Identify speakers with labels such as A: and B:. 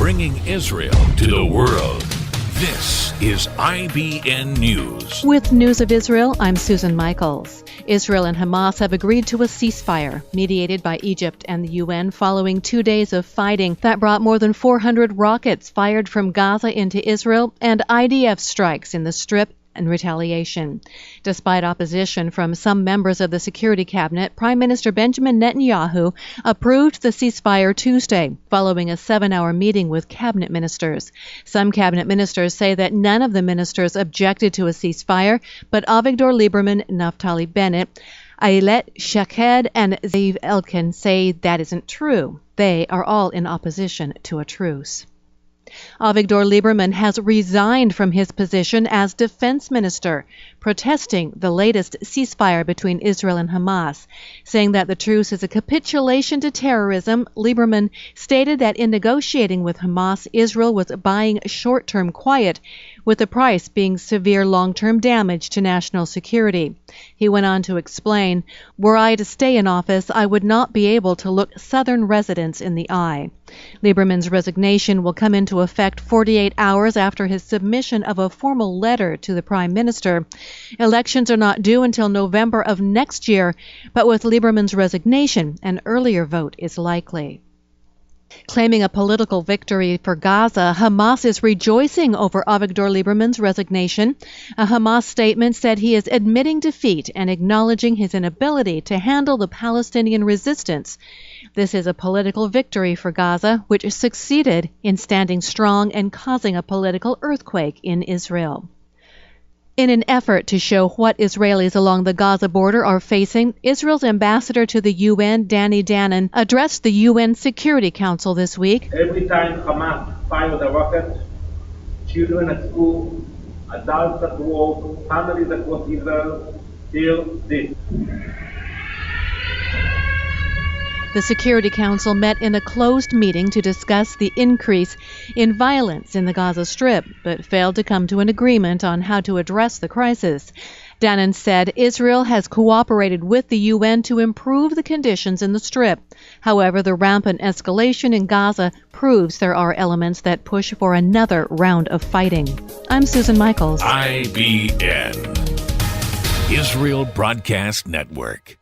A: bringing Israel to the world. This is IBN News.
B: With News of Israel, I'm Susan Michaels. Israel and Hamas have agreed to a ceasefire, mediated by Egypt and the UN following 2 days of fighting that brought more than 400 rockets fired from Gaza into Israel and IDF strikes in the Strip and retaliation. Despite opposition from some members of the Security Cabinet, Prime Minister Benjamin Netanyahu approved the ceasefire Tuesday, following a 7-hour meeting with cabinet ministers. Some cabinet ministers say that none of the ministers objected to a ceasefire, but Avigdor Lieberman, Naftali Bennett, Ayelet Shaked, and Zeev Elkin say that isn't true. They are all in opposition to a truce. Avigdor Lieberman has resigned from his position as defense minister, protesting the latest ceasefire between Israel and Hamas. Saying that the truce is a capitulation to terrorism, Lieberman stated that in negotiating with Hamas, Israel was buying short-term quiet, with the price being severe long-term damage to national security. He went on to explain, "Were I to stay in office, I would not be able to look Southern residents in the eye." Lieberman's resignation will come into effect 48 hours after his submission of a formal letter to the Prime Minister. Elections are not due until November of next year, but with Lieberman's resignation, an earlier vote is likely. Claiming a political victory for Gaza, Hamas is rejoicing over Avigdor Lieberman's resignation. A Hamas statement said he is admitting defeat and acknowledging his inability to handle the Palestinian resistance. This is a political victory for Gaza, which succeeded in standing strong and causing a political earthquake in Israel. In an effort to show what Israelis along the Gaza border are facing, Israel's ambassador to the UN, Danny Danon, addressed the UN Security Council this week.
C: Every time Hamas fires a rocket, children at school, adults at work, families across Israel hear this.
B: The Security Council met in a closed meeting to discuss the increase in violence in the Gaza Strip, but failed to come to an agreement on how to address the crisis. Danon said Israel has cooperated with the UN to improve the conditions in the Strip. However, the rampant escalation in Gaza proves there are elements that push for another round of fighting. I'm Susan Michaels.
A: IBN, Israel Broadcast Network.